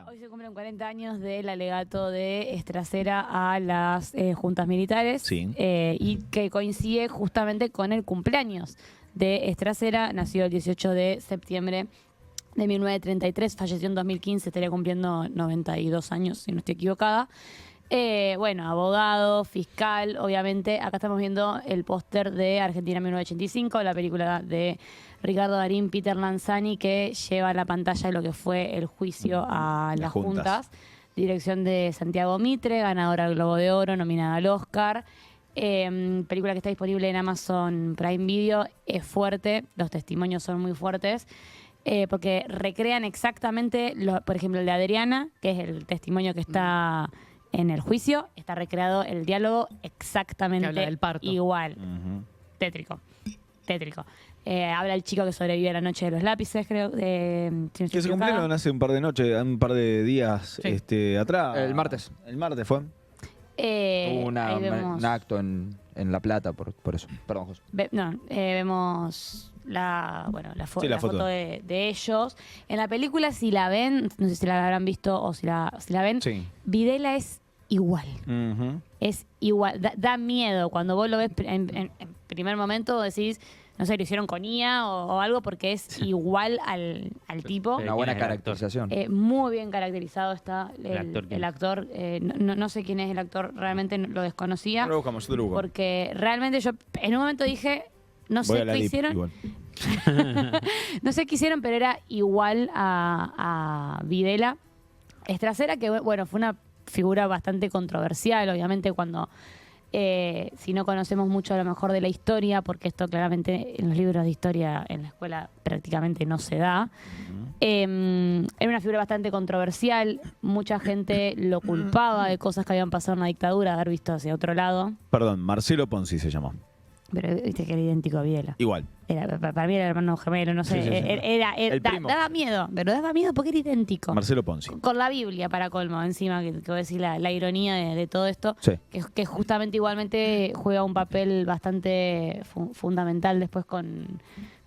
Hoy se cumplen 40 años del alegato de Estracera a las juntas militares. Sí. Y que coincide justamente con el cumpleaños de Estracera. Nació el 18 de septiembre de 1933, falleció en 2015, estaría cumpliendo 92 años, si no estoy equivocada. Bueno, abogado, fiscal, obviamente. Acá estamos viendo el póster de Argentina 1985, la película de Ricardo Darín, Peter Lanzani, que lleva a la pantalla lo que fue el juicio a las juntas. Dirección de Santiago Mitre, ganadora del Globo de Oro, nominada al Oscar. Película que está disponible en Amazon Prime Video. Es fuerte, los testimonios son muy fuertes. Porque recrean exactamente, por ejemplo, el de Adriana, que es el testimonio que está en el juicio, está recreado el diálogo exactamente igual. Tétrico. Habla el chico que sobrevive a la noche de los lápices, creo. Que se cumplieron hace un par de días atrás. El martes. El martes fue. Hubo un acto en La Plata por eso. Perdón, José. Vemos la foto de ellos. En la película, si la ven, no sé si la habrán visto o si la ven, sí. Videla es igual. Es igual. Da miedo. Cuando vos lo ves en primer momento, decís, no sé, lo hicieron con IA o algo, porque es igual al tipo. Una buena caracterización. Muy bien caracterizado está el actor. No sé quién es el actor, realmente lo desconocía. Lo buscamos, lo busco. Porque realmente yo en un momento dije, no sé qué hicieron. No sé qué hicieron, pero era igual a Videla. Estracera, que bueno, fue una figura bastante controversial, obviamente, cuando si no conocemos mucho a lo mejor de la historia, porque esto claramente en los libros de historia en la escuela prácticamente no se da. Era una figura bastante controversial, mucha gente lo culpaba de cosas que habían pasado en la dictadura, de haber visto hacia otro lado. Perdón, Marcelo Ponzi se llamó. Pero viste que era idéntico a Videla. Igual. Para mí era el hermano gemelo, no sé. Sí. Daba miedo, pero daba miedo porque era idéntico. Marcelo Ponzi. Con la Biblia para colmo, encima, que voy a decir la ironía de todo esto, sí. que justamente igualmente juega un papel bastante fundamental después con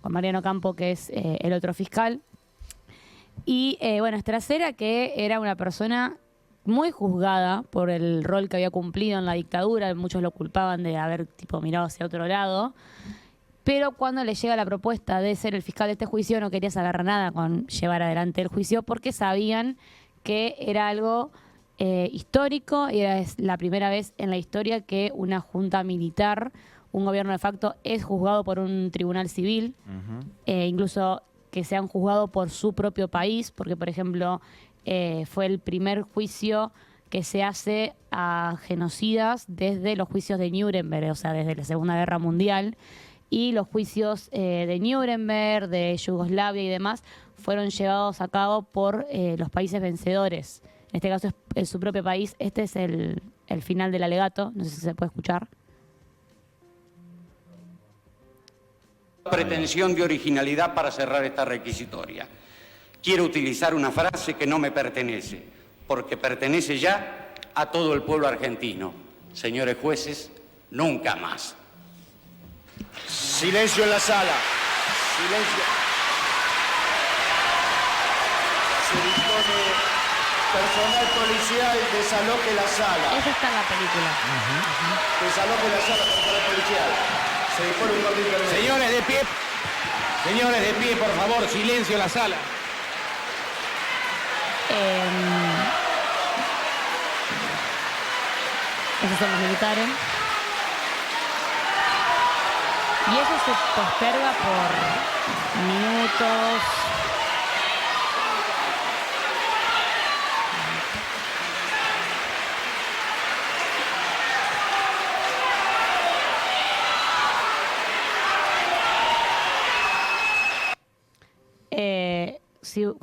Mariano Campo, que es el otro fiscal. Y bueno, Estracera, que era una persona muy juzgada por el rol que había cumplido en la dictadura, muchos lo culpaban de haber mirado hacia otro lado, pero cuando le llega la propuesta de ser el fiscal de este juicio no quería saber nada con llevar adelante el juicio, porque sabían que era algo histórico y era la primera vez en la historia que una junta militar, un gobierno de facto, es juzgado por un tribunal civil, incluso que sean juzgados por su propio país, porque por ejemplo fue el primer juicio que se hace a genocidas desde los juicios de Nuremberg, o sea, desde la Segunda Guerra Mundial, y los juicios de Nuremberg, de Yugoslavia y demás, fueron llevados a cabo por los países vencedores. En este caso es su propio país. Este es el final del alegato, no sé si se puede escuchar. Pretensión de originalidad para cerrar esta requisitoria. Quiero utilizar una frase que no me pertenece, porque pertenece ya a todo el pueblo argentino. Señores jueces, nunca más. Silencio en la sala. Silencio. Se dispone personal policial desaloje la sala. Eso está en la película. Desaloje la sala, personal policial. Se dispone un corte intermedio. Señores de pie. Señores de pie, por favor, silencio en la sala. Esos son los militares. Y eso se posterga por minutos.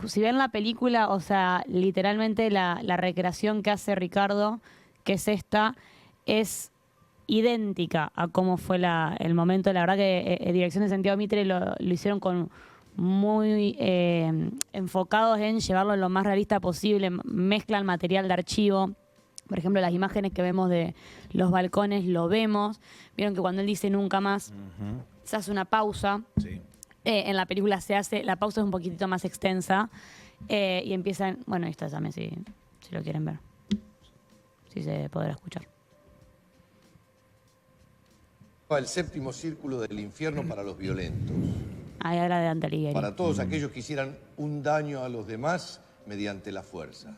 Si ven la película, o sea, literalmente la recreación que hace Ricardo, que es esta, es idéntica a cómo fue el momento. La verdad que Dirección de Santiago Mitre lo hicieron con muy enfocados en llevarlo lo más realista posible. Mezclan material de archivo. Por ejemplo, las imágenes que vemos de los balcones lo vemos. Vieron que cuando él dice nunca más, se hace una pausa. Sí. En la película la pausa es un poquitito más extensa. Y empiezan, bueno, esto también si lo quieren ver, si se podrá escuchar. El séptimo círculo del infierno para los violentos. Ahí habla de Dante Alighieri. Para todos aquellos que hicieran un daño a los demás mediante la fuerza.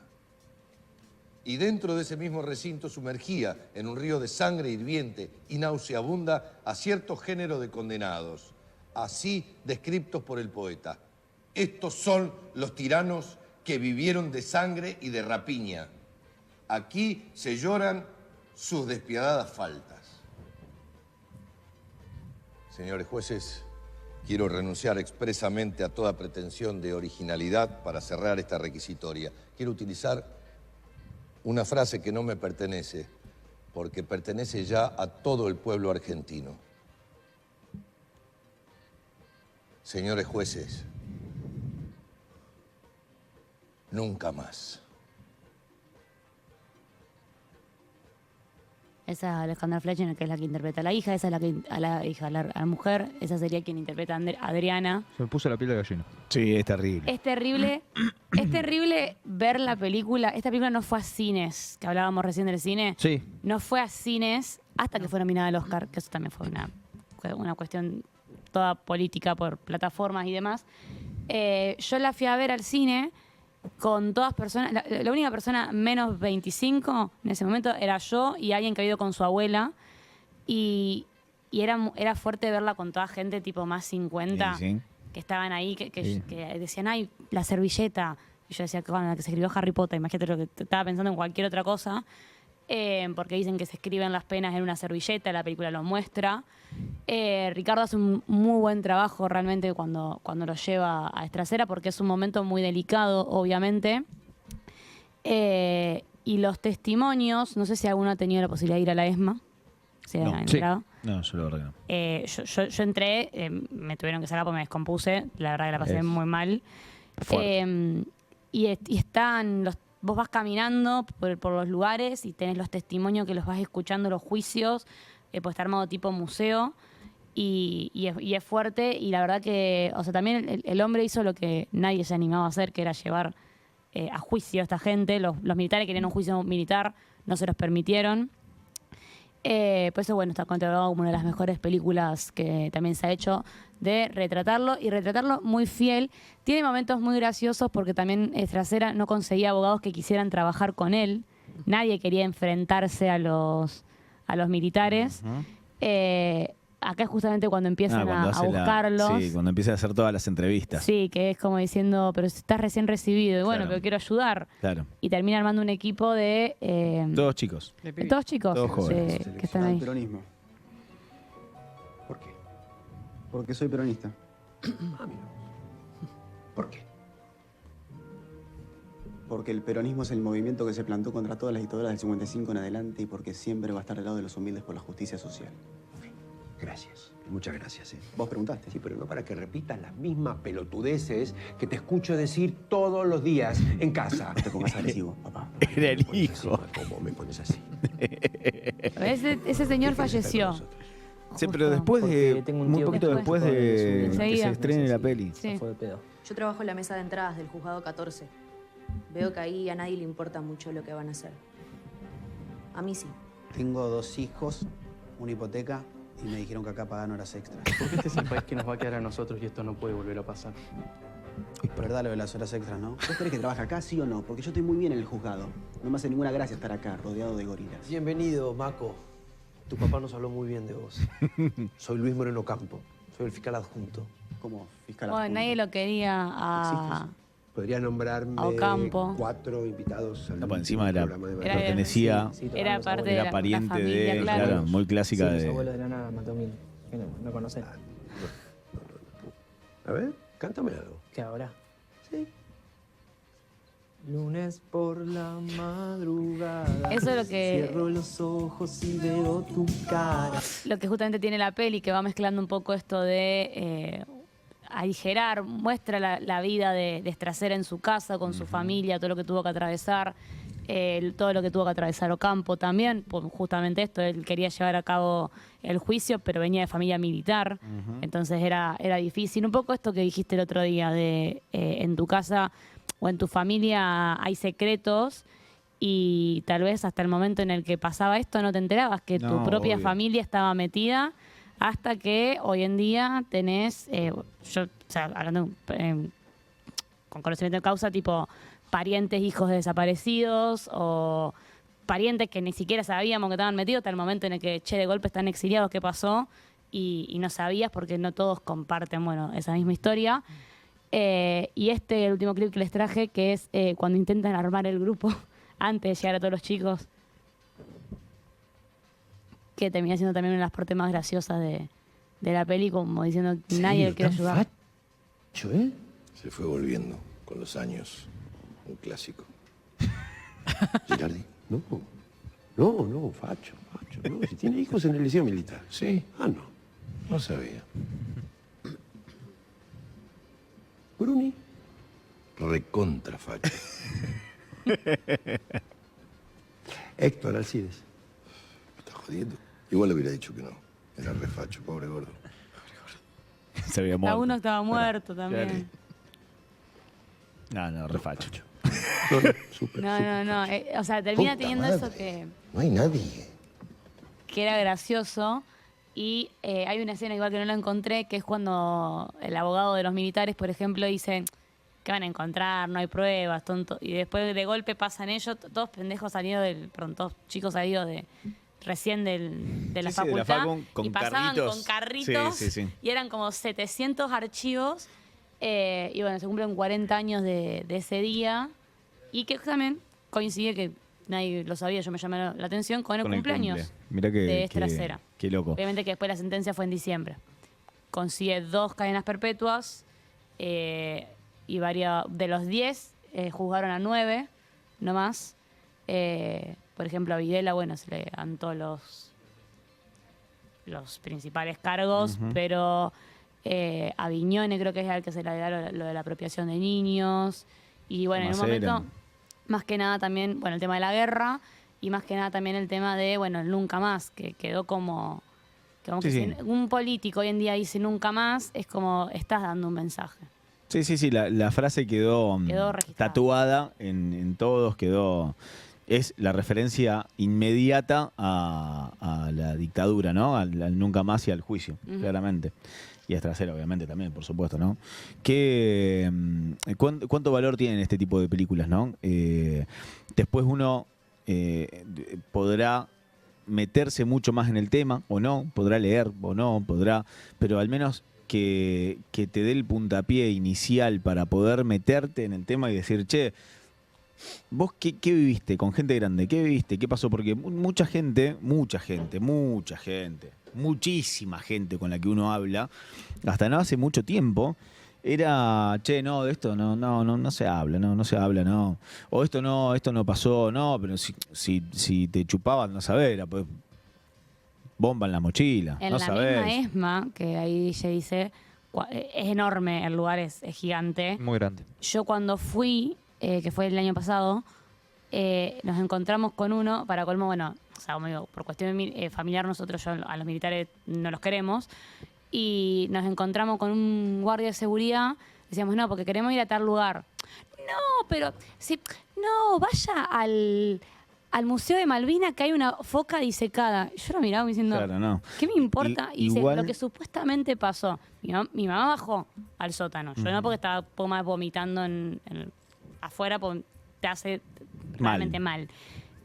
Y dentro de ese mismo recinto sumergía en un río de sangre hirviente y nauseabunda a cierto género de condenados, así descriptos por el poeta. Estos son los tiranos que vivieron de sangre y de rapiña. Aquí se lloran sus despiadadas faltas. Señores jueces, quiero renunciar expresamente a toda pretensión de originalidad para cerrar esta requisitoria. Quiero utilizar una frase que no me pertenece, porque pertenece ya a todo el pueblo argentino. Señores jueces, nunca más. Esa es Alejandra Fletcher, que es la que interpreta a la hija, esa es a la mujer, esa sería quien interpreta a Adriana. Se me puso la piel de gallina. Sí, es terrible. Es terrible ver la película. Esta película no fue a cines, que hablábamos recién del cine. Sí. No fue a cines hasta que fue nominada al Oscar, que eso también fue una cuestión toda política por plataformas y demás. Yo la fui a ver al cine con todas personas. La única persona menos 25 en ese momento era yo y alguien que había ido con su abuela. Y era fuerte verla con toda gente tipo más 50 Sí. que estaban ahí, que Sí. decían, ay, la servilleta. Y yo decía, bueno, la que se escribió Harry Potter, imagínate lo que estaba pensando en cualquier otra cosa. Porque dicen que se escriben las penas en una servilleta, la película lo muestra. Ricardo hace un muy buen trabajo realmente cuando lo lleva a Estracera, porque es un momento muy delicado, obviamente. Y los testimonios, no sé si alguno ha tenido la posibilidad de ir a la ESMA. ¿Se No. ha enterado? No, yo la verdad que no. Yo entré, me tuvieron que sacar porque me descompuse, la verdad que la pasé muy mal. Y están vos vas caminando por los lugares y tenés los testimonios que los vas escuchando, los juicios, pues está armado tipo museo y es fuerte. Y la verdad que, o sea, también el hombre hizo lo que nadie se animaba a hacer, que era llevar a juicio a esta gente. Los militares querían un juicio militar, no se los permitieron. Por eso, bueno, está considerado como una de las mejores películas que también se ha hecho de retratarlo y retratarlo muy fiel. Tiene momentos muy graciosos porque también Estracera no conseguía abogados que quisieran trabajar con él. Nadie quería enfrentarse a los militares. Acá es justamente cuando empiezan a buscarlos. Sí, cuando empieza a hacer todas las entrevistas. Sí, que es como diciendo, pero estás recién recibido. Y bueno, Claro. pero quiero ayudar. Claro. Y termina armando un equipo de... Todos chicos. todos chicos Todos jóvenes. que están ahí. Peronismo. ¿Por qué? Porque soy peronista. Ah, mira. ¿Por qué? Porque el peronismo es el movimiento que se plantó contra todas las dictaduras del 55 en adelante y porque siempre va a estar del lado de los humildes por la justicia social. Gracias, muchas gracias. Vos preguntaste. Sí, pero no para que repitas las mismas pelotudeces que te escucho decir todos los días en casa. No te pongas agresivo, papá. Era el hijo. ¿Cómo me pones así? Ese señor falleció. Sí, pero Justo. después de. Porque tengo un Muy tío poquito que después fue. de que Enseguida. se estrene la peli. Sí. Fue de pedo. Yo trabajo en la mesa de entradas del juzgado 14. Veo que ahí a nadie le importa mucho lo que van a hacer. A mí sí. Tengo 2 hijos, una hipoteca y me dijeron que acá pagan horas extras. Porque este es el país que nos va a quedar a nosotros y esto no puede volver a pasar. ¿Verdad lo de las horas extras, no? ¿Vos querés que trabaje acá, sí o no? Porque yo estoy muy bien en el juzgado. No me hace ninguna gracia estar acá, rodeado de gorilas. Bienvenido, Maco. Tu papá nos habló muy bien de vos. Soy Luis Moreno Campo. Soy el fiscal adjunto. Como fiscal Bueno, adjunto. nadie lo quería Existe Podría nombrarme A Ocampo. 4 invitados al No, por encima era, programa de Era- Maradona. pertenecía, Era parte de era la pariente familia, de, claro. muy clásica Los de. abuelos de la nada mató mil. Que no conocen. A ver, cántame algo. ¿Qué ahora? Sí. Lunes por la madrugada. Eso es lo que- Cierro los ojos y veo tu cara. Lo que justamente tiene la peli, que va mezclando un poco esto de aligerar, muestra la vida de Estracera en su casa, con su familia, todo lo que tuvo que atravesar, todo lo que tuvo que atravesar Ocampo también, por justamente esto, él quería llevar a cabo el juicio, pero venía de familia militar, entonces era difícil. Un poco esto que dijiste el otro día, de en tu casa, o en tu familia hay secretos y tal vez hasta el momento en el que pasaba esto no te enterabas que tu propia obvio. familia estaba metida, hasta que hoy en día tenés, yo, o sea, hablando con conocimiento de causa, tipo parientes, hijos de desaparecidos o parientes que ni siquiera sabíamos que estaban metidos hasta el momento en el que, de golpe están exiliados, ¿qué pasó? Y no sabías porque no todos comparten, bueno, esa misma historia. Y el último clip que les traje, que es cuando intentan armar el grupo antes de llegar a todos los chicos, que termina siendo también una de las partes más graciosas de la peli, como diciendo que nadie le quiere ayudar. Facho, ¿eh? Se fue volviendo con los años un clásico. Girardi. No, facho, no. Si tiene hijos en el liceo militar. Sí. Ah, no. No sabía. Bruni. Recontra facho. Héctor Alcides. ¿Me estás jodiendo? Igual le hubiera dicho que no. Era re facho, pobre gordo. Se había A muerto. uno estaba muerto también. No, refacho. No. O sea, termina Puta teniendo madre. eso que No hay nadie. era gracioso. Y hay una escena igual que no la encontré, que es cuando el abogado de los militares, por ejemplo, dice que van a encontrar, no hay pruebas, tonto. Y después de golpe pasan ellos, todos pendejos salidos todos chicos salidos recién de la facultad. Con y pasaban carritos. con carritos. Sí. Y eran como 700 archivos. Y bueno, se cumplen 40 años de ese día. Y que también coincide que nadie lo sabía, yo me llamé la atención, con el cumpleaños Mirá de Esther Acera. Qué loco. Obviamente que después la sentencia fue en diciembre. Consigue 2 cadenas perpetuas y de los 10 juzgaron a 9, no más. Por ejemplo, a Videla, bueno, se le dan todos los principales cargos, pero a Viñone creo que es al que se le da lo de la apropiación de niños. Y bueno, en un momento, más que nada también, bueno, el tema de la guerra y más que nada también el tema de, bueno, el nunca más, que quedó como que si un político hoy en día dice nunca más, es como estás dando un mensaje. Sí, la frase quedó registrada. tatuada en todos, es la referencia inmediata a la dictadura, ¿no? Al nunca más y al juicio, claramente. Y a Esther Acera, obviamente, también, por supuesto, ¿no? ¿Cuánto valor tienen este tipo de películas, no? Después uno podrá meterse mucho más en el tema, o no, podrá leer, o no, pero al menos que te dé el puntapié inicial para poder meterte en el tema y decir, che, ¿vos qué viviste con gente grande? ¿Qué viviste? ¿Qué pasó? Porque muchísima gente con la que uno habla, hasta no hace mucho tiempo, era, che, no, de esto no se habla, no se habla, no. O esto no pasó, no, pero si te chupaban, no sabés, pues bomba en la mochila, En no la sabés. misma ESMA, que ahí se dice, es enorme, el lugar es gigante. Muy grande. Yo cuando fui, que fue el año pasado, nos encontramos con uno, para colmo, bueno, o sea, como digo, por cuestión familiar nosotros a los militares no los queremos, y nos encontramos con un guardia de seguridad, decíamos, no, porque queremos ir a tal lugar. No, pero, vaya al Museo de Malvinas que hay una foca disecada. Yo lo miraba diciendo, Claro, no. ¿qué me importa? Y dice, igual- lo que supuestamente pasó. Mi mamá bajó al sótano. Yo no porque estaba más vomitando afuera, porque te hace realmente mal.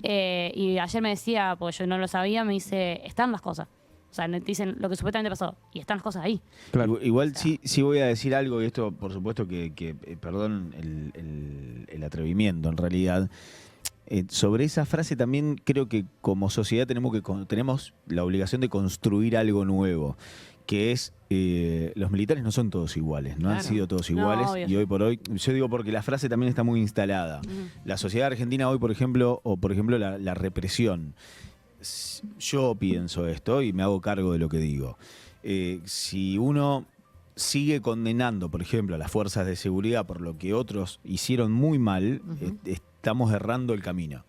Y ayer me decía, porque yo no lo sabía, me dice, están las cosas. O sea, dicen lo que supuestamente pasó. Y están las cosas ahí. Igual sí voy a decir algo, y esto por supuesto que perdón el atrevimiento en realidad. Sobre esa frase también creo que como sociedad tenemos la obligación de construir algo nuevo, que es los militares no son todos iguales, no han sido todos iguales, obvio. y hoy por hoy, yo digo porque la frase también está muy instalada. La sociedad argentina hoy, por ejemplo, la represión. Yo pienso esto y me hago cargo de lo que digo. Si uno sigue condenando, por ejemplo, a las fuerzas de seguridad por lo que otros hicieron muy mal, estamos errando el camino.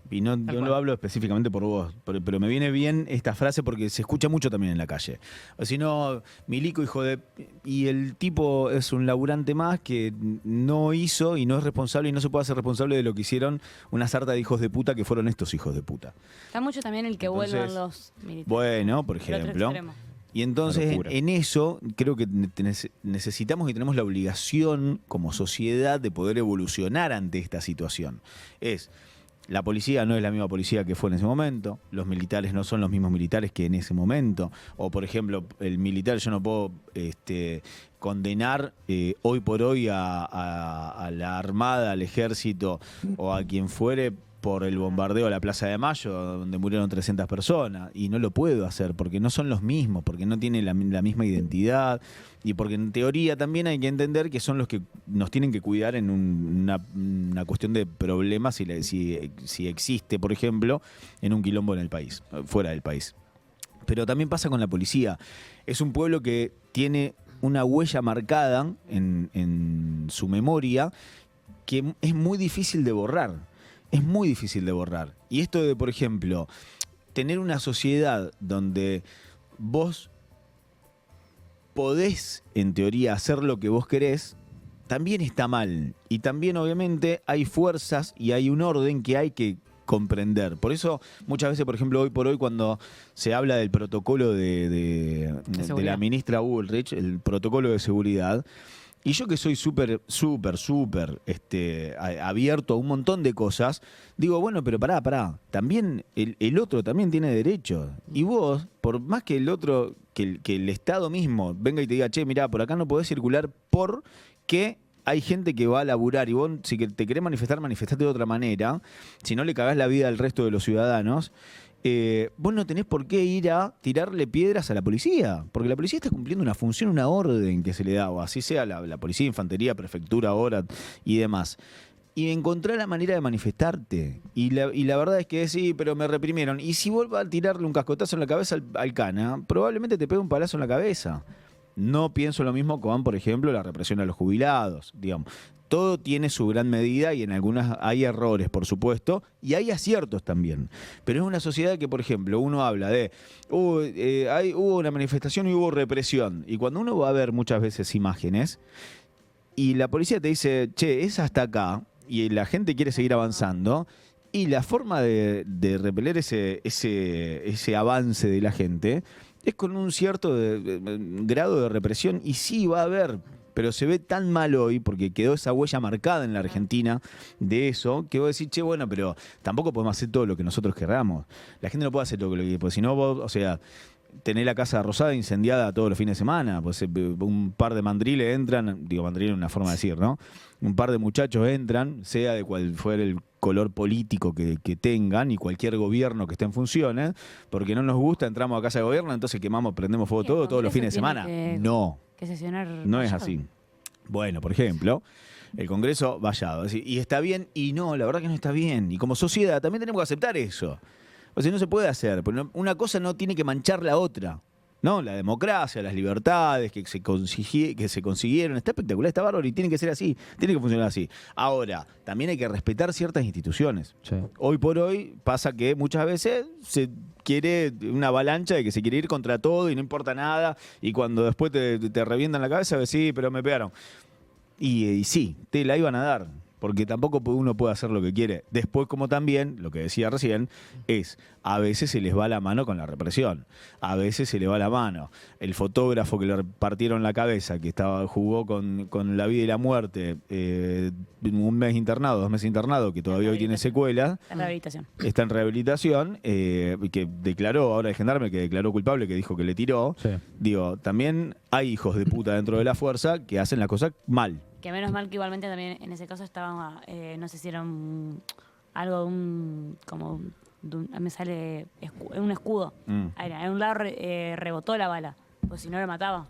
Y no, yo lo hablo específicamente por vos, pero me viene bien esta frase porque se escucha mucho también en la calle. O si no, milico, hijo de... Y el tipo es un laburante más que no hizo y no es responsable y no se puede hacer responsable de lo que hicieron una sarta de hijos de puta que fueron estos hijos de puta. Está mucho también el que vuelvan los militares. Bueno, por ejemplo. Y entonces en eso creo que necesitamos y tenemos la obligación como sociedad de poder evolucionar ante esta situación. La policía no es la misma policía que fue en ese momento, los militares no son los mismos militares que en ese momento, o por ejemplo, el militar, yo no puedo condenar hoy por hoy a la Armada, al Ejército o a quien fuere por el bombardeo a la Plaza de Mayo, donde murieron 300 personas, y no lo puedo hacer porque no son los mismos, porque no tienen la misma identidad, y porque en teoría también hay que entender que son los que nos tienen que cuidar en una cuestión de problemas si existe, por ejemplo, en un quilombo en el país, fuera del país. Pero también pasa con la policía. Es un pueblo que tiene una huella marcada en su memoria que es muy difícil de borrar. Es muy difícil de borrar. Y esto de, por ejemplo, tener una sociedad donde vos podés, en teoría, hacer lo que vos querés, también está mal. Y también, obviamente, hay fuerzas y hay un orden que hay que comprender. Por eso, muchas veces, por ejemplo, hoy por hoy, cuando se habla del protocolo de la ministra Bullrich, el protocolo de seguridad, y yo que soy súper abierto a un montón de cosas, digo, bueno, pero pará. También el otro también tiene derechos. Y vos, por más que el otro, que el Estado mismo venga y te diga, che, mirá, por acá no podés circular porque hay gente que va a laburar y vos, si te querés manifestate de otra manera, si no le cagás la vida al resto de los ciudadanos, vos no tenés por qué ir a tirarle piedras a la policía, porque la policía está cumpliendo una función, una orden que se le da, o así sea la policía, infantería, prefectura ahora y demás. Y encontrar la manera de manifestarte. Y la verdad es que sí, pero me reprimieron. Y si vuelvo a tirarle un cascotazo en la cabeza al cana, probablemente te pegue un palazo en la cabeza. No pienso lo mismo con, por ejemplo, la represión a los jubilados, digamos. Todo tiene su gran medida y en algunas hay errores, por supuesto, y hay aciertos también. Pero es una sociedad que, por ejemplo, uno habla de hubo una manifestación y hubo represión. Y cuando uno va a ver muchas veces imágenes y la policía te dice, che, es hasta acá, y la gente quiere seguir avanzando, y la forma de repeler ese avance de la gente es con un cierto grado de represión, y sí va a haber, pero se ve tan mal hoy porque quedó esa huella marcada en la Argentina de eso, que vos decís, che, bueno, pero tampoco podemos hacer todo lo que nosotros querramos. La gente no puede hacer todo lo que quiere, porque si no vos, o sea, tenés la Casa Rosada incendiada todos los fines de semana, pues un par de mandriles entran, digo, mandriles es una forma de decir, ¿no? Un par de muchachos entran, sea de cual fuera el color político que tengan y cualquier gobierno que esté en funciones, porque no nos gusta, entramos a casa de gobierno, entonces quemamos, prendemos fuego todos los fines de semana. No es así. Bueno, por ejemplo, el Congreso vallado. Y está bien y no, la verdad que no está bien. Y como sociedad también tenemos que aceptar eso. O sea, no se puede hacer. Una cosa no tiene que manchar la otra. ¿No? La democracia, las libertades que se consiguieron, está espectacular, está bárbaro y tiene que ser así, tiene que funcionar así. Ahora, también hay que respetar ciertas instituciones. Sí. Hoy por hoy pasa que muchas veces se quiere una avalancha de que se quiere ir contra todo y no importa nada, y cuando después te revientan la cabeza, ves, sí, pero me pegaron. Y sí, te la iban a dar. Porque tampoco uno puede hacer lo que quiere. Después, como también, lo que decía recién, a veces se les va la mano con la represión. A veces se le va la mano. El fotógrafo que le partieron la cabeza, que jugó con la vida y la muerte, un mes internado, 2 meses internado, que todavía hoy tiene secuelas. Está en rehabilitación, que declaró, ahora el gendarme que declaró culpable, que dijo que le tiró. Sí. Digo, también hay hijos de puta dentro de la fuerza que hacen las cosas mal. Que menos mal que igualmente también en ese caso estaba, no sé si era algo de un, como, me sale un escudo. En un lado rebotó la bala, pues si no lo mataba.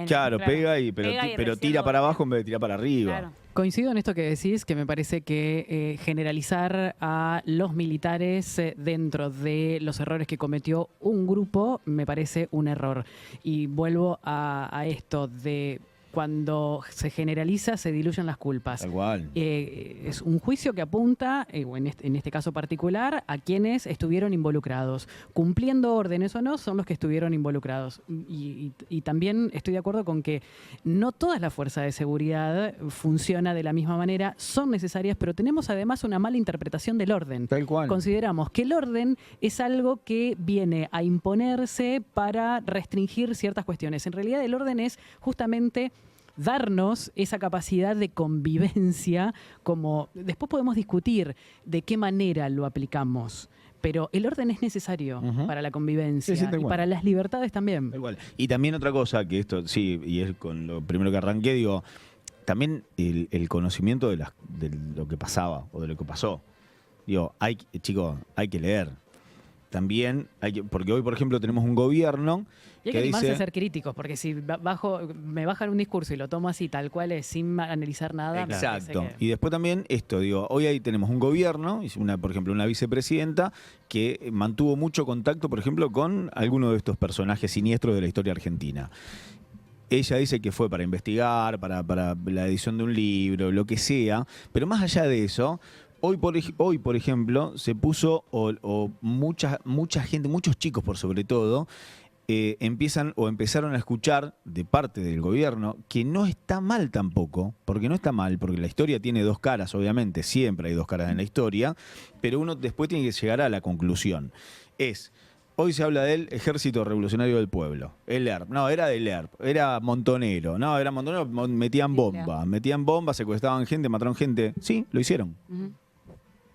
Claro, pega pero tira para abajo en vez de tirar para arriba. Claro. Coincido en esto que decís, que me parece que generalizar a los militares dentro de los errores que cometió un grupo me parece un error. Y vuelvo a esto de cuando se generaliza, se diluyen las culpas. Tal cual. Es un juicio que apunta, en este caso particular, a quienes estuvieron involucrados. Cumpliendo órdenes o no, son los que estuvieron involucrados. Y también estoy de acuerdo con que no toda la fuerza de seguridad funciona de la misma manera, son necesarias, pero tenemos además una mala interpretación del orden. Tal cual. Consideramos que el orden es algo que viene a imponerse para restringir ciertas cuestiones. En realidad el orden es justamente darnos esa capacidad de convivencia, como después podemos discutir de qué manera lo aplicamos, pero el orden es necesario para la convivencia y para las libertades también. Igual. Y también otra cosa, que esto sí, y es con lo primero que arranqué, digo, también el conocimiento de lo que pasaba o de lo que pasó. Digo, chicos, hay que leer. También porque hoy, por ejemplo, tenemos un gobierno y hay que animarse a ser críticos, porque si me bajan un discurso y lo tomo así, tal cual es, sin analizar nada. Exacto. Y después también hoy ahí tenemos un gobierno, por ejemplo, una vicepresidenta que mantuvo mucho contacto, por ejemplo, con alguno de estos personajes siniestros de la historia argentina. Ella dice que fue para investigar, para la edición de un libro, lo que sea, pero más allá de eso, hoy por ejemplo, se puso, mucha gente, muchos chicos por sobre todo, empezaron a escuchar de parte del gobierno, que no está mal tampoco, porque no está mal, porque la historia tiene dos caras, obviamente, siempre hay dos caras en la historia, pero uno después tiene que llegar a la conclusión. Hoy se habla del Ejército Revolucionario del Pueblo, el ERP. No, era del ERP, era montonero. No, era montonero, metían bombas, secuestraban gente, mataron gente. Sí, lo hicieron.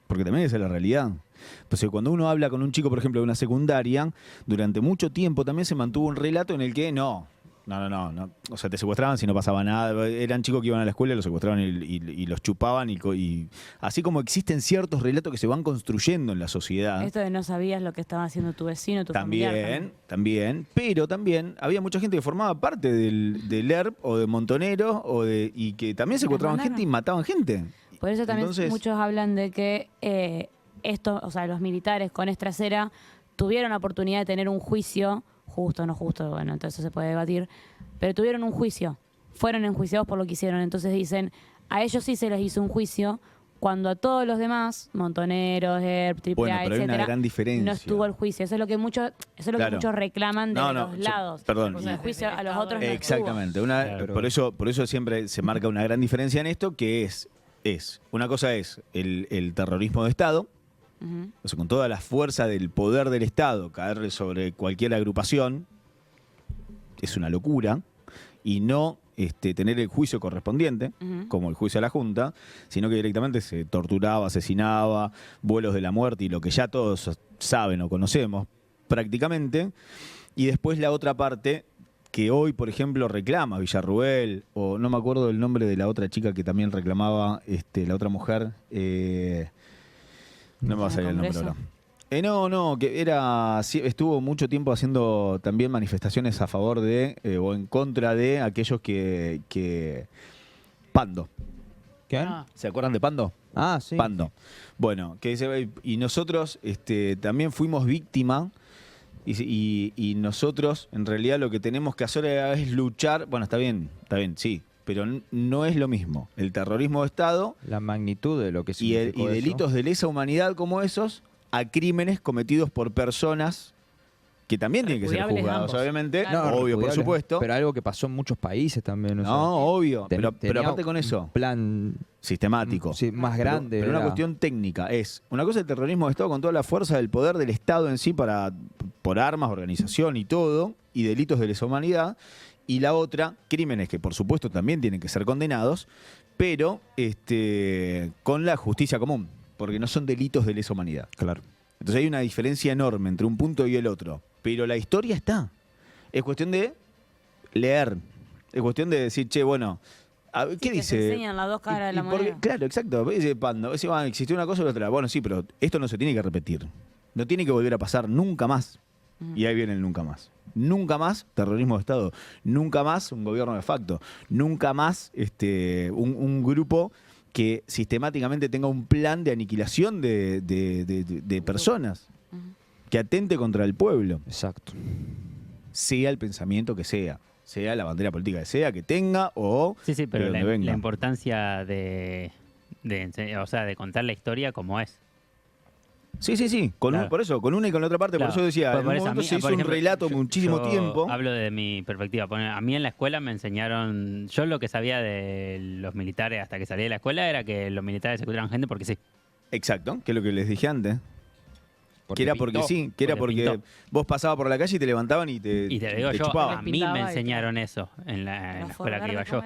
Porque también esa es la realidad. Entonces, cuando uno habla con un chico, por ejemplo, de una secundaria, durante mucho tiempo también se mantuvo un relato en el que no. O sea, te secuestraban si no pasaba nada. Eran chicos que iban a la escuela, los secuestraban y los chupaban. Y así como existen ciertos relatos que se van construyendo en la sociedad. Esto de no sabías lo que estaba haciendo tu vecino, tu familiar. También. Pero también había mucha gente que formaba parte del ERP o de montoneros y que también secuestraban gente y mataban gente. Por eso también muchos hablan de que los militares con Estracera tuvieron la oportunidad de tener un juicio, justo o no justo, bueno, entonces se puede debatir, pero tuvieron un juicio, fueron enjuiciados por lo que hicieron, entonces dicen, a ellos sí se les hizo un juicio, cuando a todos los demás, montoneros, ERP, AAA, pero hay una gran diferencia. No estuvo el juicio. Eso es lo que muchos reclaman de los lados. Perdón. El juicio a los otros exactamente. Por eso siempre se marca una gran diferencia en esto, que una cosa es el terrorismo de Estado, o sea, con toda la fuerza del poder del Estado, caerle sobre cualquier agrupación, es una locura, y no tener el juicio correspondiente, como el juicio a la Junta, sino que directamente se torturaba, asesinaba, vuelos de la muerte y lo que ya todos saben o conocemos prácticamente. Y después la otra parte que hoy, por ejemplo, reclama Villarruel, o no me acuerdo del nombre de la otra chica que también reclamaba, la otra mujer, no me va a salir el nombre ahora. Que estuvo mucho tiempo haciendo también manifestaciones a favor de o en contra de aquellos que Pando. ¿Qué? ¿Se acuerdan de Pando? Ah, sí. Pando. Bueno, que dice, y nosotros también fuimos víctima y nosotros en realidad lo que tenemos que hacer es luchar. Bueno, está bien, sí. Pero no es lo mismo. El terrorismo de Estado, la magnitud de lo que significó y delitos de lesa humanidad como esos, a crímenes cometidos por personas que también tienen que ser juzgados, obviamente. Claro. Obvio, por supuesto. Pero algo que pasó en muchos países también. Obvio. Pero aparte con eso, plan sistemático. Sí, más grande. Pero una cuestión técnica es, una cosa el terrorismo de Estado con toda la fuerza del poder del Estado en sí por armas, organización y todo, y delitos de lesa humanidad. Y la otra, crímenes que por supuesto también tienen que ser condenados, pero con la justicia común, porque no son delitos de lesa humanidad. Claro. Entonces hay una diferencia enorme entre un punto y el otro. Pero la historia está. Es cuestión de leer. Es cuestión de decir, ¿qué dice? Se enseñan las dos caras de la moneda. Claro, exacto. Dice Pando, existió una cosa y la otra. Bueno, sí, pero esto no se tiene que repetir. No tiene que volver a pasar nunca más. Y ahí viene el nunca más. Nunca más terrorismo de Estado. Nunca más un gobierno de facto. Nunca más un grupo que sistemáticamente tenga un plan de aniquilación de personas. Que atente contra el pueblo. Exacto. Sea el pensamiento que sea. sea la bandera política que sea, que tenga o Sí, pero de la donde venga. importancia de contar la historia como es. Sí, Claro. por eso, con una y con la otra parte, Claro. por eso decía, Por en un eso, momento a mí, se hizo por un ejemplo, relato muchísimo yo tiempo. Hablo de mi perspectiva. A mí en la escuela me enseñaron, yo lo que sabía de los militares hasta que salí de la escuela era que los militares secuestraban gente porque sí. Exacto, que es lo que les dije antes. Porque Que era pintó. porque sí, que era Porque porque pintó. vos pasabas por la calle y te levantaban y te digo te yo, chupaban. a mí Pintaba me y enseñaron eso en la escuela que iba yo.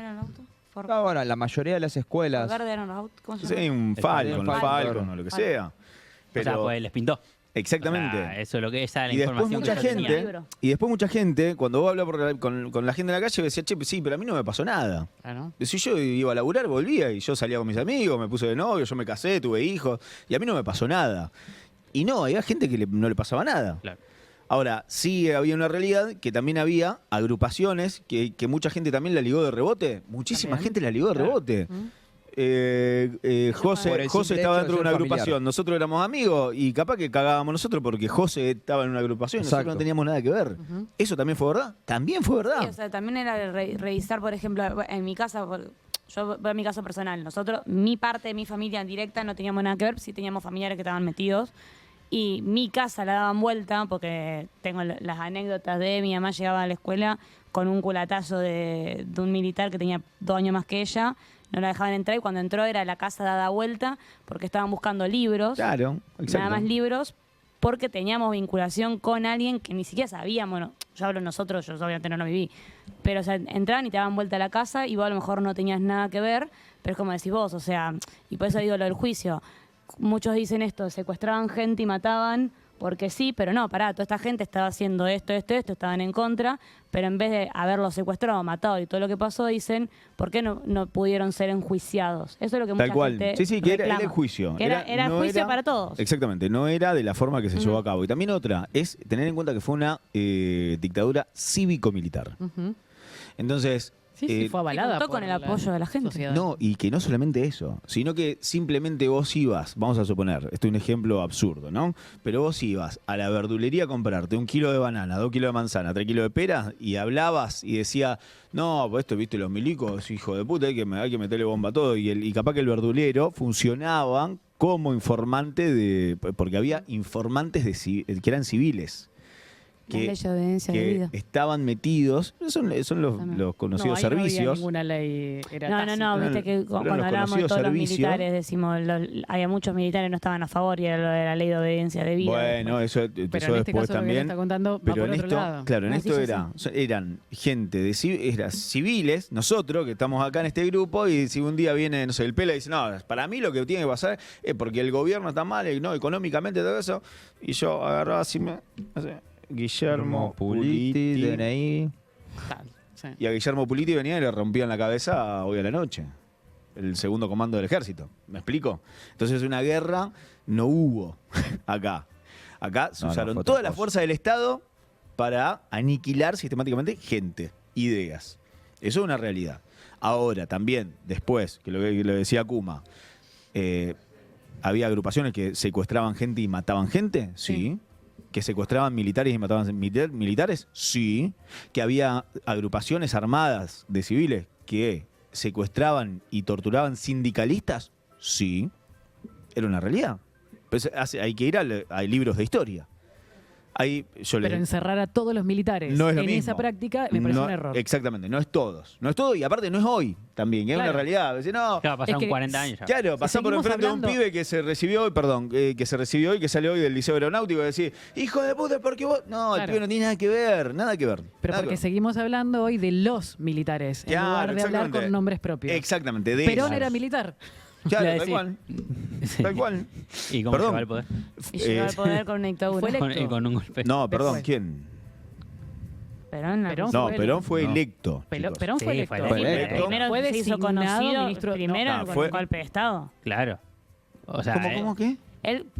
No, bueno, la mayoría de las escuelas... Verde eran los autos. ¿Cómo se Sí, llama? un Falcon, Falcon. o lo que sea. Pero, O sea, pues les pintó. exactamente. O sea, eso es lo que esa es la Y después información mucha que yo tenía. gente, cuando vos hablabas con la gente en la calle, decía, che, sí, pero a mí no me pasó nada. Claro. Si yo iba a laburar, volvía y yo salía con mis amigos, me puse de novio, yo me casé, tuve hijos, y a mí no me pasó nada. Y no, había gente que no le pasaba nada. Claro. Ahora, sí había una realidad que también había agrupaciones que mucha gente también la ligó de rebote. Muchísima También. gente la ligó de Claro. rebote. Por José el simple estaba hecho de dentro de ser una familiar. agrupación, nosotros éramos amigos y capaz que cagábamos nosotros porque José estaba en una agrupación y nosotros Exacto. no teníamos nada que ver. ¿Eso también fue verdad? También fue verdad. Sí, o sea, también era revisar, por ejemplo, en mi casa, yo voy a mi caso personal, nosotros, mi parte de mi familia en directa no teníamos nada que ver, sí teníamos familiares que estaban metidos. Y mi casa la daban vuelta, porque tengo las anécdotas de mi mamá llegaba a la escuela con un culatazo de un militar que tenía 2 años más que ella, no la dejaban entrar y cuando entró era la casa dada vuelta porque estaban buscando libros, Claro, exacto. nada más libros, porque teníamos vinculación con alguien que ni siquiera sabíamos, bueno, yo hablo nosotros, yo obviamente no lo viví, pero o sea, entraban y te daban vuelta a la casa y vos a lo mejor no tenías nada que ver, pero es como decís vos, o sea, y por eso digo lo del juicio. Muchos dicen esto, secuestraban gente y mataban porque sí, pero no, pará, toda esta gente estaba haciendo esto, estaban en contra, pero en vez de haberlos secuestrado, matado y todo lo que pasó, dicen, ¿por qué no pudieron ser enjuiciados? Eso es lo que mucha Tal cual. gente Sí, que era reclama. el juicio. Que era no juicio para todos. Exactamente, no era de la forma que se llevó a cabo. Y también otra, es tener en cuenta que fue una dictadura cívico-militar. Ujú. Entonces... Sí, fue Y avalada contó por con el apoyo de la gente. sociedad. No, y que no solamente eso, sino que simplemente vos ibas, vamos a suponer, esto es un ejemplo absurdo, ¿no? Pero vos ibas a la verdulería a comprarte 1 kilo de banana, 2 kilos de manzana, 3 kilos de pera y hablabas y decía, no, pues esto, viste, los milicos, hijo de puta, hay que meterle bomba a todo. Y capaz que el verdulero funcionaba como informante porque había informantes que eran civiles. La ley de obediencia de que vida. estaban metidos, son los conocidos ahí no había servicios. ninguna ley. Era No, tácita. viste que Eran cuando los hablábamos de conocidos todos los servicios. militares, decimos, había muchos militares que no estaban a favor y era lo de la ley de obediencia de vida. Bueno, eso Pero eso en este después caso lo que él también. está contando va Pero por en otro esto, lado. claro, en Ah, esto sí, ya eran gente eran civiles, nosotros que estamos acá en este grupo, y si un día viene, no sé, el Pela y dice, no, para mí lo que tiene que pasar es porque el gobierno está mal, y no, económicamente todo eso, y yo agarraba así, Guillermo Puliti, DNI. Sí. y a Guillermo Puliti venía y le rompían la cabeza hoy a la noche. El segundo comando del ejército. ¿Me explico? Entonces una guerra no hubo acá. Acá se No, usaron fue otra toda la cosa. fuerza del Estado para aniquilar sistemáticamente gente, ideas. Eso es una realidad. Ahora, también, después, que lo decía Kuma, ¿había agrupaciones que secuestraban gente y mataban gente? Sí. ¿Que secuestraban militares y mataban militares? Sí. ¿Que había agrupaciones armadas de civiles que secuestraban y torturaban sindicalistas? Sí. Era una realidad. Pues hay que ir a libros de historia. Pero encerrar a todos los militares no es lo en mismo. esa práctica me parece No, un error. Exactamente, no es todos. No es todo y aparte no es hoy también, que es Claro. una realidad. Decir, no, Claro, pasaron Es que 40 años ya. claro, pasá por seguimos enfrente de un hablando- pibe que se recibió hoy, que se recibió hoy, que salió hoy del Liceo Aeronáutico y decir, hijo de puta, ¿por qué vos? No, el Claro. pibe no tiene nada que ver, nada que ver. Pero nada porque que ver. seguimos hablando hoy de los militares, en Claro, lugar de hablar exactamente. con nombres propios. Exactamente, de Perón ellos. era militar. Claro, Iba a tal decir. cual. Sí. Tal cual. ¿Y cómo Perdón. llegó al poder? Y llegó al poder con una dictadura. Fue Y con un golpe. No, perdón, Después. ¿quién? Perón, Perón No, fue Perón fue No. electo. chicos. Perón fue Sí, electo. fue Fue electo. electo. primero Fue se hizo designado conocido ministro- primero no, con fue- un golpe de Estado. Claro. O sea, ¿Cómo qué?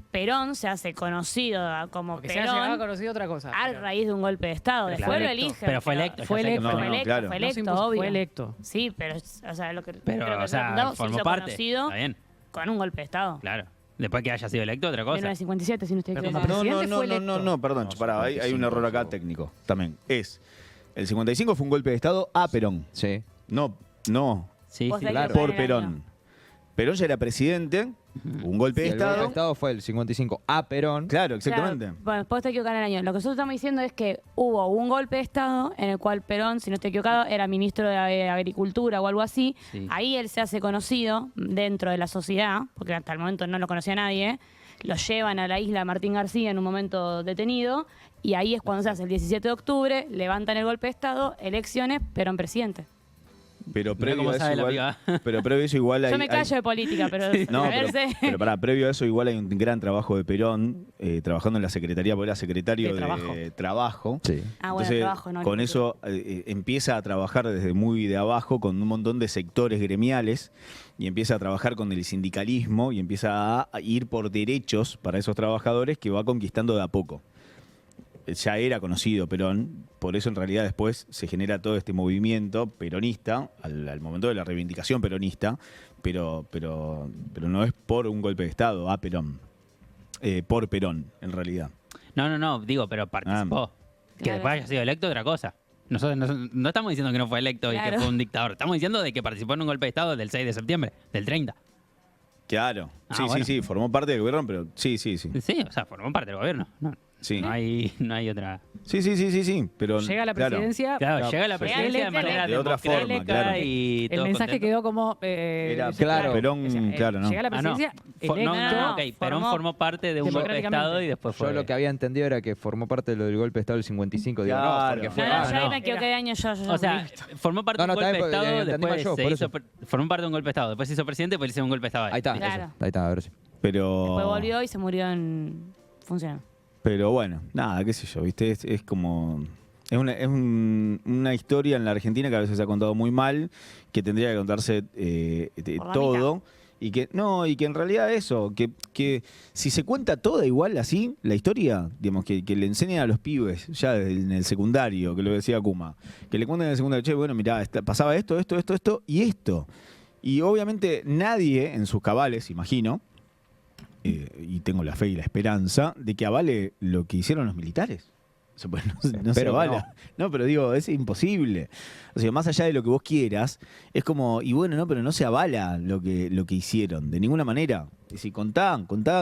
Perón se hace conocido como Porque se ha llegado a Perón conocer otra cosa. a pero raíz de un golpe de Estado. Pero Después fue lo electo. eligen. Pero fue electo. Fue ya sé que electo. fue No, Fue electo, claro. fue No se electo, impuso, obvio. fue electo. Sí, pero o sea, lo que Pero, creo que o se sea, preguntaba, se formó hizo parte. conocido Está bien, con un golpe de Estado. claro. Después que haya sido electo, otra cosa. 1957, si no estoy Pero equivocado. como No, presidente fue electo. perdón, pará, hay un error acá técnico también. El 55 fue un golpe de Estado a Perón. Sí. No, Sí, sí, claro. por Perón. Perón ya era presidente, un golpe de El golpe de Estado. Estado fue el 55 a Perón. Claro, exactamente. Claro, bueno, después te equivocan el año. Lo que nosotros estamos diciendo es que hubo un golpe de Estado en el cual Perón, si no estoy equivocado, era ministro de Agricultura o algo así. Sí. Ahí él se hace conocido dentro de la sociedad, porque hasta el momento no lo conocía nadie. Lo llevan a la isla de Martín García en un momento detenido y ahí es cuando se hace el 17 de octubre, levantan el golpe de Estado, elecciones, Perón presidente. Pero Mirá previo cómo a eso sabe la igual, piba. pero previo a eso igual hay, Yo me callo de política, pero No, a pero, verse. pero pará, previo a eso igual hay un gran trabajo de Perón trabajando en la Secretaría, porque era secretario De Trabajo. Sí. Ah, bueno, Entonces, trabajo, no. con eso empieza a trabajar desde muy de abajo con un montón de sectores gremiales y empieza a trabajar con el sindicalismo y empieza a ir por derechos para esos trabajadores que va conquistando de a poco. Ya era conocido Perón, por eso en realidad después se genera todo este movimiento peronista al momento de la reivindicación peronista, pero no es por un golpe de Estado a Perón, por Perón en realidad. No, digo, pero participó. Que Claro. después haya sido electo, otra cosa. Nosotros no estamos diciendo que no fue electo y Claro. que fue un dictador. Estamos diciendo de que participó en un golpe de Estado del 6 de septiembre, del 30. Claro, Ah, sí, bueno. sí, formó parte del gobierno, pero sí. Sí, o sea, formó parte del gobierno. No, Sí. no hay otra... Sí, pero Llega a la claro. presidencia. Claro, llega a la presidencia de manera de otra forma, democrática claro. y El todos mensaje contentos. quedó como. Era claro. Perón, O sea, claro, ¿no? Llega a la Ah, no. presidencia. No, no, ok. Perón formó parte de un golpe de democráticamente. Estado y después fue... Yo lo que había entendido era que formó parte de lo del golpe de Estado del 55. Digo, Claro. no, porque fue... No, Ah, ya no. me equivoqué de año yo. O sea, formó parte No, de un no, golpe de está bien, Estado, entendí mal después yo, se por hizo... eso. Formó parte de un golpe de Estado, después se hizo presidente, después le hicieron un golpe de Estado. Ahí está, Claro. eso. Ahí está, ahora sí. Pero Después volvió y se murió en función. Pero bueno, nada, qué sé yo, ¿viste? Es como... Es una historia en la Argentina que a veces se ha contado muy mal, que tendría que contarse Por la todo. Y que en realidad eso, que si se cuenta toda igual así, la historia, digamos, que le enseñen a los pibes ya en el secundario, que lo decía Kuma, que le cuenten en el secundario, che, bueno, mirá, pasaba esto y esto. Y obviamente nadie en sus cabales, imagino, y tengo la fe y la esperanza, de que avale lo que hicieron los militares. O sea, pues no se Espero que avala. No, pero digo, es imposible. O sea, más allá de lo que vos quieras, es como, y bueno, no, pero no se avala lo que hicieron, de ninguna manera. Es decir, contá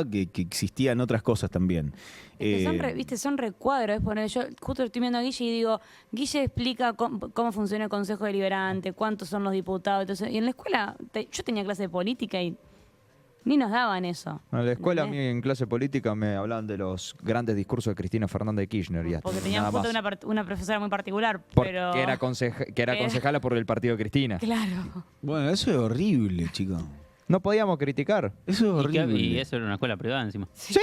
que existían otras cosas también. Es que son recuadros. Yo justo estoy viendo a Guille y digo, Guille explica cómo funciona el Consejo Deliberante, cuántos son los diputados. Entonces, y en la escuela, yo tenía clase de política y ni nos daban eso. En la escuela, a mí ¿Entendés? en clase política me hablaban de los grandes discursos de Cristina Fernández de Kirchner. Y hasta Porque teníamos nada justo más. una profesora muy particular, Porque pero... era, concejala por el partido de Cristina. Claro. Bueno, eso es horrible, chicos. No podíamos criticar. Eso es Y, horrible. y eso era una escuela privada encima. Eso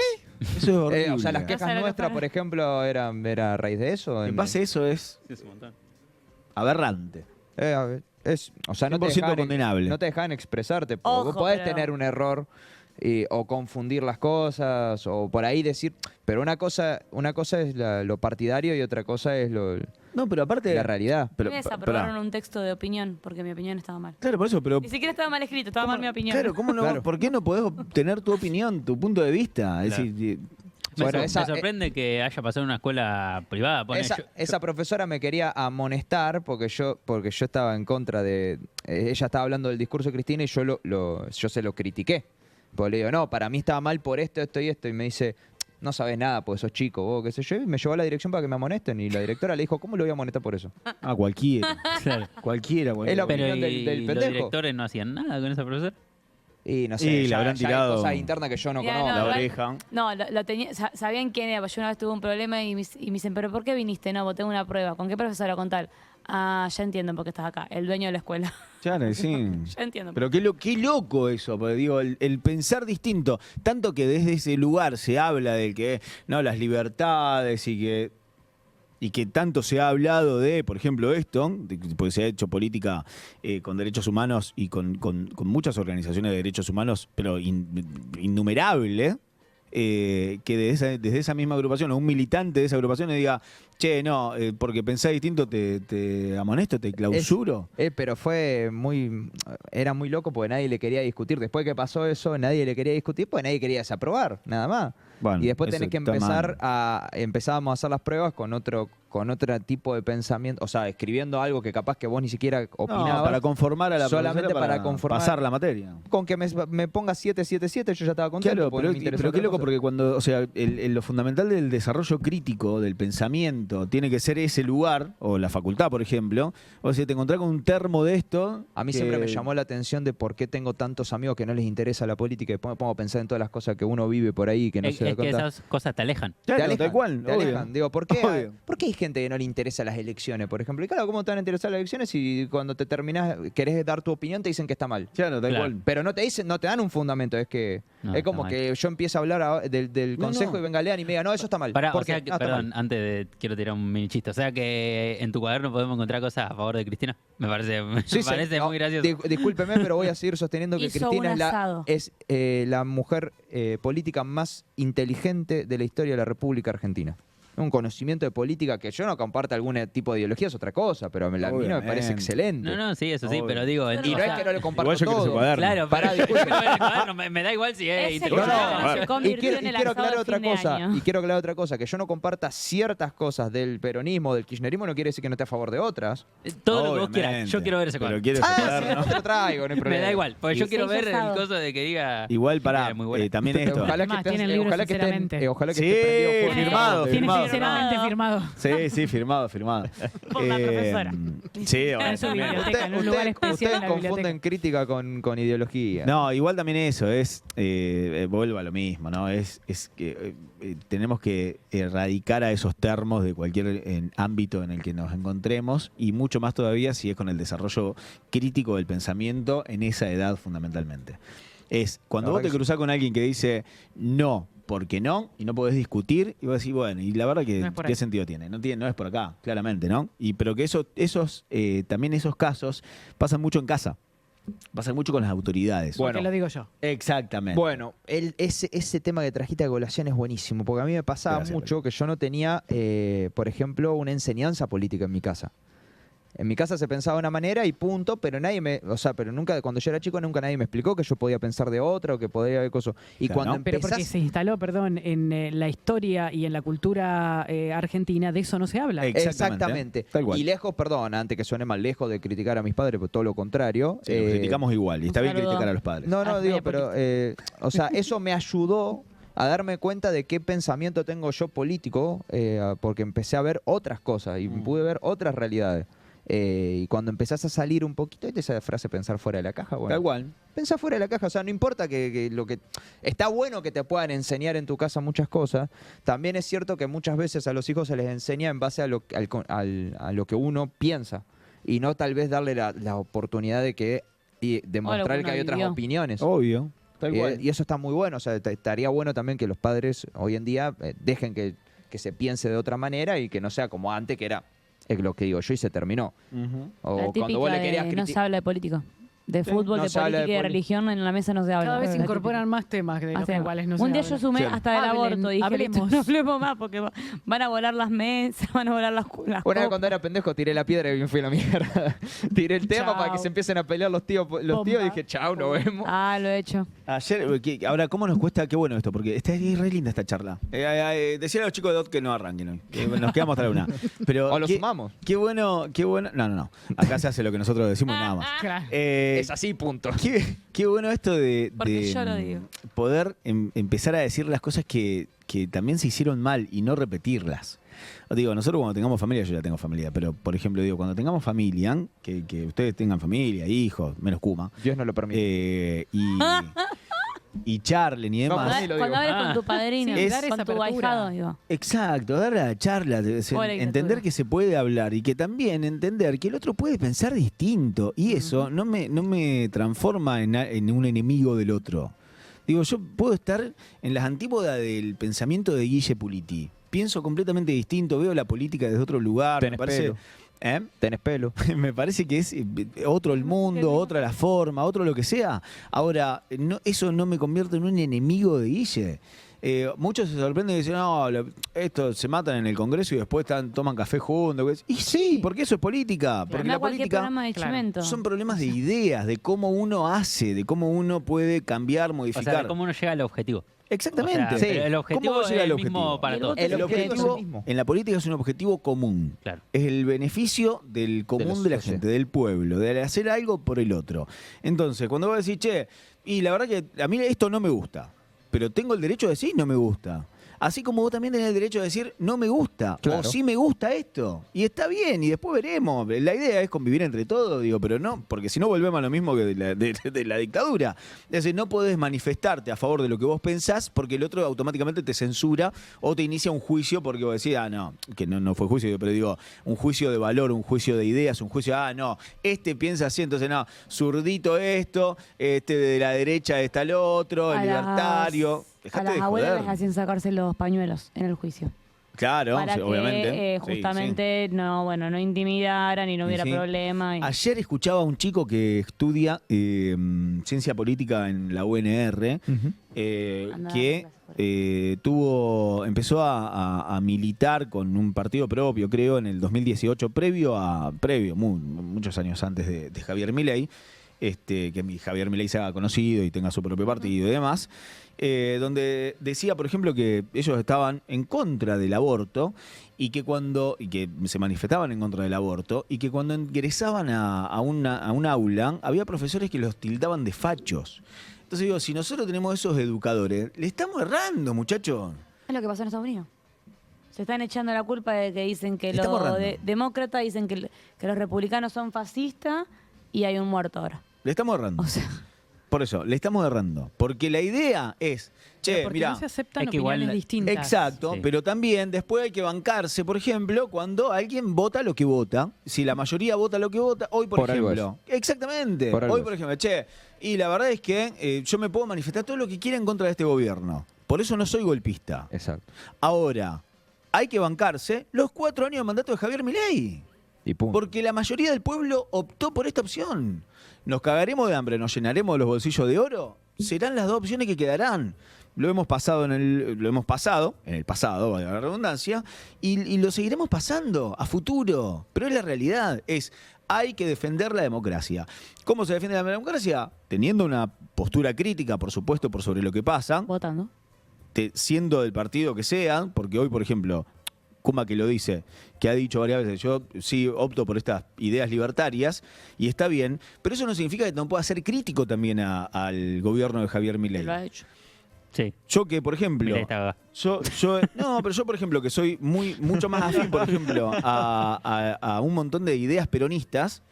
es horrible. O sea, las No quejas sabe lo que nuestras, para. por ejemplo, era a raíz de eso. Que pase eso es aberrante. O sea, no te 100% dejaban, condenable. no te dejaban expresarte. Porque Ojo, vos podés pero- tener un error o confundir las cosas o por ahí decir. Pero una cosa es lo partidario y otra cosa es No, pero aparte... la realidad. Pero, Me pará. desaprobaron un texto de opinión porque mi opinión estaba mal. Claro, por eso, pero... Ni siquiera estaba mal escrito, estaba mal mi opinión. Claro, ¿cómo no? Claro. ¿Por qué no podés tener tu opinión, tu punto de vista? Es Claro. decir, Bueno, me esa- sorprende que haya pasado en una escuela privada. Pone, Esa profesora me quería amonestar porque yo estaba en contra de... ella estaba hablando del discurso de Cristina y yo se lo critiqué. Porque le digo, no, para mí estaba mal por esto y esto. Y me dice, no sabes nada porque sos chico, vos, qué sé yo. Y me llevó a la dirección para que me amonesten. Y la directora le dijo, ¿cómo lo voy a amonestar por eso? cualquiera. Claro. Cualquiera. Es la Pero opinión del ¿y los pendejo. directores no hacían nada con esa profesora? Y no sé, Y le ya, habrán ya tirado hay cosas internas que yo no Ya, conozco. La igual- oreja. No, lo tenía, sabían quién era. Yo una vez tuve un problema y me dicen, ¿pero por qué viniste? No, vos tengo una prueba. ¿Con qué profesora? Con tal. Ah, ya entiendo por qué estás acá. El dueño de la escuela. Claro, sí. Ya entiendo. Pero qué loco eso, porque digo, el pensar distinto. Tanto que desde ese lugar se habla de que, no, las libertades y que tanto se ha hablado de, por ejemplo, esto, porque se ha hecho política con derechos humanos y con muchas organizaciones de derechos humanos, pero innumerable, que desde esa misma agrupación o un militante de esa agrupación le diga, che, no, porque pensás distinto te amonesto, te clausuro. Pero era muy loco porque nadie le quería discutir. Después que pasó eso, nadie le quería discutir porque nadie quería desaprobar, nada más. Bueno, y después tenés eso que está empezar mal. empezábamos a hacer las pruebas con otro tipo de pensamiento, o sea, escribiendo algo que capaz que vos ni siquiera opinabas. No, para conformar a la solamente profesora, para conformar. pasar la materia. Con que me ponga 777 yo ya estaba contento. Claro, porque no me interesaba pero qué otra loco, cosa. porque cuando, o sea, lo fundamental del desarrollo crítico, del pensamiento, tiene que ser ese lugar, o la facultad, por ejemplo, o sea, te encontrás con un termo de esto. A mí siempre me llamó la atención de por qué tengo tantos amigos que no les interesa la política y después me pongo a pensar en todas las cosas que uno vive por ahí que no se da Es que cuenta. esas cosas te alejan. Te Claro, alejan, tal cual, te obvio. alejan. Digo, ¿por Obvio. qué hay gente que no le interesa las elecciones, por ejemplo? Y claro, ¿cómo te van a interesar las elecciones si cuando te terminás, querés dar tu opinión, te dicen que está mal? Claro, tal cual. Pero no te dicen, no te dan un fundamento, es que No, es como está mal. que yo empiezo a hablar del No, consejo no. y venga Lean y me diga, no, eso está mal. Pará, ¿Por o qué? sea que, No, está perdón, mal. antes quiero tirar un mini chiste. O sea que en tu cuaderno podemos encontrar cosas a favor de Cristina. Me parece, Sí, me sí, parece no, muy gracioso. Discúlpeme, pero voy a seguir sosteniendo que Hizo Cristina un asado. es la mujer política más inteligente de la historia de la República Argentina. Un conocimiento de política que yo no comparto algún tipo de ideología, es otra cosa, pero a mí no me parece Obviamente. excelente. No, no, sí, eso sí, Obvio. pero digo... Y no es que no le comparto Igual yo quiero ese todo. cuaderno. Claro, Pará, pero yo disculpe. quiero ver el cuaderno, me da igual si es Ese intelectual. cuaderno se Y convirtió quiero, en el quiero asado aclarar de otra fin de cosa. año. Y quiero aclarar otra cosa. Que yo no comparta ciertas cosas del peronismo, del kirchnerismo, no quiere decir que no esté a favor de otras. Todo lo que vos quieras. Obviamente. Yo quiero ver ese Pero cuaderno. quiero ese Ah, sí, cuaderno. no te lo traigo, no hay problema. Me da igual, porque yo Sí, quiero sí, ver el asado. coso de que diga... Igual para muy buena. también esto. Ojalá Más, que tiene el libro, ojalá que sinceramente. ojalá que Sí, esté prendido fuego. firmado, Tiene firmado. sinceramente firmado. Sí, sí, firmado. Por la profesora. Sí, En su obviamente. biblioteca, en un lugar especial Ustedes en la confunden biblioteca. crítica con ideología. No, igual también eso, vuelvo a lo mismo, ¿no? Es que tenemos que erradicar a esos termos de cualquier ámbito en el que nos encontremos y mucho más todavía si es con el desarrollo crítico del pensamiento en esa edad fundamentalmente. Es cuando La vos verdad te que cruzás con alguien que dice no, porque no, y no podés discutir, y vos decís, bueno, y la verdad que, No es por ¿qué ahí. sentido tiene? No es por acá, claramente, ¿no? Pero que también esos casos pasan mucho en casa. Pasa mucho con las autoridades. Porque lo digo yo. Exactamente. Bueno, ese tema que trajiste a colación es buenísimo, porque a mí me pasaba Gracias, mucho que yo no tenía, por ejemplo, una enseñanza política en mi casa. En mi casa se pensaba de una manera y punto, pero pero nunca, cuando yo era chico, nunca nadie me explicó que yo podía pensar de otra o que podía haber cosas. Y Claro, cuando ¿no? Pero porque empezás, se instaló, perdón, en la historia y en la cultura argentina, de eso no se habla. exactamente. Tal cual. Y lejos, perdón, antes que suene mal, lejos de criticar a mis padres, pues todo lo contrario. Sí, los criticamos igual, y está un bien saludo. criticar a los padres. No, Ah, digo, media pero, o sea, eso me ayudó a darme cuenta de qué pensamiento tengo yo político, porque empecé a ver otras cosas y pude ver otras realidades. Y cuando empezás a salir un poquito, ¿viste esa frase pensar fuera de la caja? Bueno, Tal cual. pensá fuera de la caja, o sea, no importa que lo que... Está bueno que te puedan enseñar en tu casa muchas cosas, también es cierto que muchas veces a los hijos se les enseña en base a lo que uno piensa, y no tal vez darle la oportunidad de demostrar uno que hay otras vivió. opiniones. Obvio. Tal cual. Y eso está muy bueno, o sea, estaría bueno también que los padres hoy en día dejen que se piense de otra manera y que no sea como antes, que era lo que digo yo y se terminó. Ujú. O La cuando vos típica le querías de no se habla de político. De fútbol, no de se habla política y de de religión en la mesa no se habla. Cada vez se La incorporan más temas de los típica. cuales no se Un día habla. yo sumé Claro. hasta del Hablen, aborto. Dije, hablemos. listo, no hablemos más porque van a volar las mesas, van a volar las Una vez copas. cuando era pendejo tiré la piedra y me fui a la mierda. Tiré el tema Chao. para que se empiecen a pelear los tíos y dije, chao, nos vemos. Ah, lo he hecho. Ayer, ahora, ¿cómo nos cuesta? Qué bueno esto, porque está re linda esta charla. Decía a los chicos de DOT que no arranquen hoy, que nos quedamos hasta la una. Pero O lo sumamos. Qué bueno. No. Acá se hace lo que nosotros decimos y nada más. Claro. Es así, punto. Qué bueno esto de Porque yo lo digo. poder empezar a decir las cosas que también se hicieron mal y no repetirlas. Digo, nosotros cuando tengamos familia, yo ya tengo familia, pero por ejemplo, digo, cuando tengamos familia, que ustedes tengan familia, hijos, menos Kuma, Dios no lo permite. y charlen y demás. Vamos, sí, lo Cuando digo. hables con tu padrino, sí, con dar esa tu apertura. ahijado, digo. Exacto, dar la charla, entender que se puede hablar y que también entender que el otro puede pensar distinto y eso no me transforma en un enemigo del otro. Digo, yo puedo estar en las antípodas del pensamiento de Guille Puliti. Pienso completamente distinto, veo la política desde otro lugar. Tenés me parece, pelo. Tenés pelo. me parece que es otro el mundo, otra la forma, otro lo que sea. Ahora, eso no me convierte en un enemigo de Guille. muchos se sorprenden y dicen, no, estos se matan en el Congreso y después toman café juntos. Y sí, porque eso es política. Porque Anda la cualquier política programa de Chimento. son problemas de ideas, de cómo uno hace, de cómo uno puede cambiar, O modificar. sea, de cómo uno llega al objetivo. Exactamente. O sea, pero el objetivo ¿Cómo es llega el al mismo objetivo? para todos. El objetivo en la política es un objetivo común. Claro. Es el beneficio del común de la gente, del pueblo, de hacer algo por el otro. Entonces, cuando vos decís, che, y la verdad que a mí esto no me gusta, pero tengo el derecho de decir no me gusta. Así como vos también tenés el derecho de decir no me gusta o sí me gusta esto. Y está bien, y después veremos. La idea es convivir entre todos, digo, pero no, porque si no volvemos a lo mismo que de la dictadura. Es decir, no podés manifestarte a favor de lo que vos pensás porque el otro automáticamente te censura o te inicia un juicio porque vos decís, no, que no fue juicio, pero digo, un juicio de valor, un juicio de ideas, un juicio, no, este piensa así, entonces no, zurdito esto, este de la derecha está el otro, el libertario. A las abuelas les hacían sacarse los pañuelos en el juicio. Claro, para sí, que, obviamente. justamente no intimidaran y no hubiera problema. Ayer escuchaba a un chico que estudia ciencia política en la UNR, que empezó a militar con un partido propio, creo, en el 2018, muchos años antes de Javier Milei, que Javier Milei se haga conocido y tenga su propio partido y demás. Donde decía, por ejemplo, que ellos estaban en contra del aborto y que se manifestaban en contra del aborto y que cuando ingresaban a un aula había profesores que los tildaban de fachos. Entonces digo, si nosotros tenemos esos educadores, le estamos errando, muchachos. Es lo que pasó en Estados Unidos. Se están echando la culpa de que dicen que los demócratas dicen que los republicanos son fascistas y hay un muerto ahora. Le estamos errando. O sea, por eso, le estamos errando. Porque la idea es, che, porque mirá, no se aceptan opiniones distintas. Exacto, Sí. pero también después hay que bancarse, por ejemplo, cuando alguien vota lo que vota. Si la mayoría vota lo que vota, hoy, por Por algo ejemplo. Exactamente. Por algo Hoy, por ejemplo, che, y la verdad es que yo me puedo manifestar todo lo que quiera en contra de este gobierno. Por eso no soy golpista. Exacto. Ahora, hay que bancarse los 4 años de mandato de Javier Milei. Y punto. Porque la mayoría del pueblo optó por esta opción. ¿Nos cagaremos de hambre, nos llenaremos los bolsillos de oro? Serán las dos opciones que quedarán. Lo hemos pasado en el pasado, valga la redundancia, y lo seguiremos pasando a futuro. Pero es la realidad, hay que defender la democracia. ¿Cómo se defiende la democracia? Teniendo una postura crítica, por supuesto, por sobre lo que pasa. Votando. Siendo del partido que sean, porque hoy, por ejemplo, Kuma que lo dice, que ha dicho varias veces, yo sí opto por estas ideas libertarias, y está bien, pero eso no significa que no pueda ser crítico también al gobierno de Javier Milei. Lo ha hecho. Sí. Yo que, por ejemplo, Milei está acá. pero yo, por ejemplo, que soy mucho más afín, por ejemplo, a un montón de ideas peronistas,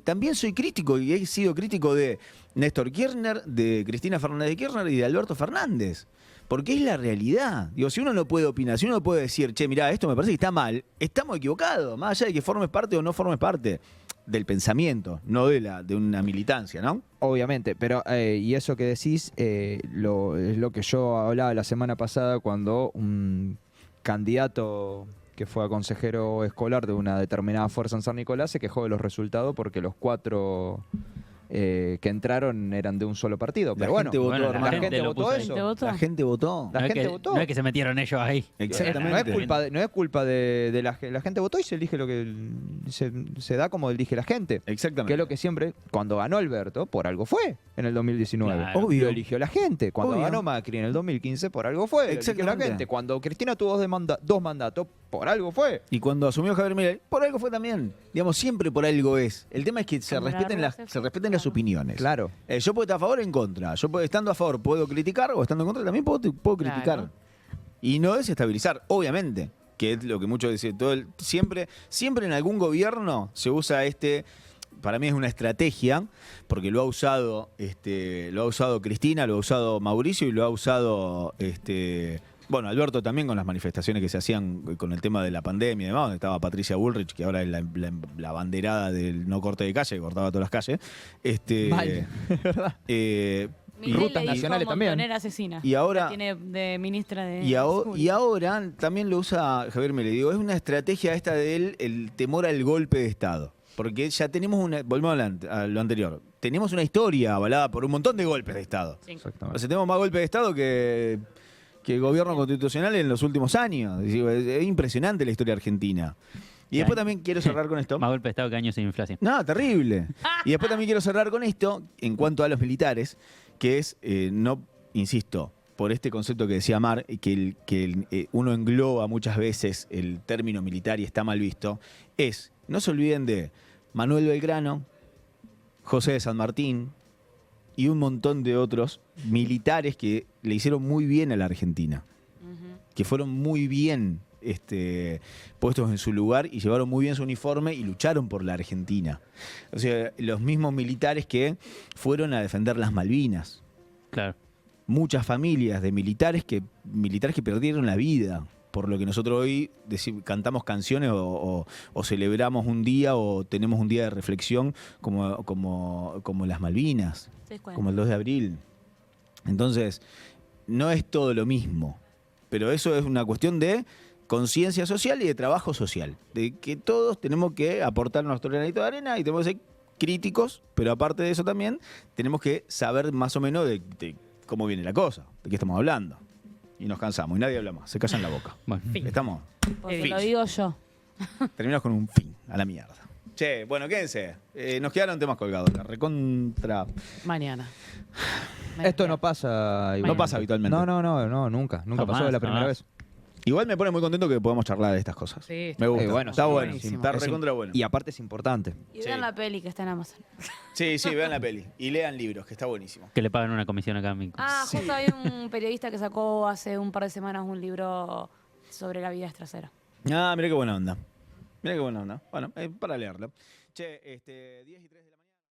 también soy crítico y he sido crítico de Néstor Kirchner, de Cristina Fernández de Kirchner y de Alberto Fernández. Porque es la realidad. Digo, si uno no puede opinar, si uno no puede decir, che, mirá, esto me parece que está mal, estamos equivocados, más allá de que formes parte o no formes parte del pensamiento, no de una militancia, ¿no? Obviamente, pero y eso que decís es lo que yo hablaba la semana pasada cuando un candidato que fue a consejero escolar de una determinada fuerza en San Nicolás se quejó de los resultados porque los 4 que entraron eran de un solo partido. Pero gente votó, la hermano. gente votó eso. La gente votó. La gente votó. No es que se metieron ellos ahí. Exactamente. No es culpa de la gente votó y se elige lo que se da como elige la gente. Exactamente. Que es lo que siempre, cuando ganó Alberto, por algo fue en el 2019. Claro. Obvio. Lo eligió la gente. Cuando Obvio. ganó Macri en el 2015, por algo fue. Lo eligió la Exactamente. gente. Cuando Cristina tuvo dos mandatos, por algo fue. Y cuando asumió Javier Milei, por algo fue también. Digamos, siempre por algo es. El tema es que se respeten las opiniones. Claro. Yo puedo estar a favor o en contra. Estando a favor puedo criticar o estando en contra también puedo criticar. Claro. Y no desestabilizar, obviamente, que es lo que muchos dicen. Siempre en algún gobierno se usa para mí es una estrategia, porque lo ha usado Cristina, lo ha usado Mauricio y lo ha usado bueno, Alberto también con las manifestaciones que se hacían con el tema de la pandemia y demás, donde estaba Patricia Bullrich, que ahora es la banderada del no corte de calle, que cortaba todas las calles. Vale, ¿verdad? Milei rutas le dijo nacionales también. montonera asesina. Y ahora- La tiene de ministra de... Y ahora también lo usa Javier Milei. Digo, es una estrategia esta de él, el temor al golpe de Estado. Porque ya tenemos volvemos a lo anterior, tenemos una historia avalada por un montón de golpes de Estado. Exactamente. O sea, tenemos más golpes de Estado que que el gobierno constitucional en los últimos años. Es impresionante la historia argentina. Y después también quiero cerrar con esto. Más golpe de Estado que años sin inflación. No, terrible. Y después también quiero cerrar con esto, en cuanto a los militares, que es, no, insisto, por este concepto que decía Mar, que uno engloba muchas veces el término militar y está mal visto, es, no se olviden de Manuel Belgrano, José de San Martín y un montón de otros militares que le hicieron muy bien a la Argentina, que fueron muy bien puestos en su lugar y llevaron muy bien su uniforme y lucharon por la Argentina. O sea, los mismos militares que fueron a defender las Malvinas. Claro. Muchas familias de militares que perdieron la vida, por lo que nosotros hoy cantamos canciones o celebramos un día o tenemos un día de reflexión como las Malvinas, como el 2 de abril. Entonces, no es todo lo mismo, pero eso es una cuestión de conciencia social y de trabajo social, de que todos tenemos que aportar nuestro granito de arena y tenemos que ser críticos, pero aparte de eso también tenemos que saber más o menos de cómo viene la cosa, de qué estamos hablando. Y nos cansamos y nadie habla más, se callan la boca. Bueno, estamos. Porque lo digo yo. Terminamos con un fin, a la mierda. Che, bueno, quédense. Nos quedaron temas colgados. La recontra. Mañana. Esto no pasa. No pasa habitualmente. No, nunca. Nunca pasó de la primera vez. Igual me pone muy contento que podamos charlar de estas cosas. Sí, me gusta. Bueno, está sí, bueno. buenísimo. Está recontra bueno. Y aparte es importante. Y vean la peli que está en Amazon. Sí, vean la peli. Y lean libros, que está buenísimo. que le pagan una comisión acá a mí. Justo hay un periodista que sacó hace un par de semanas un libro sobre la vida extrasera. Mira qué buena onda. Bueno, para leerlo. Che, 10 y 3 de la mañana.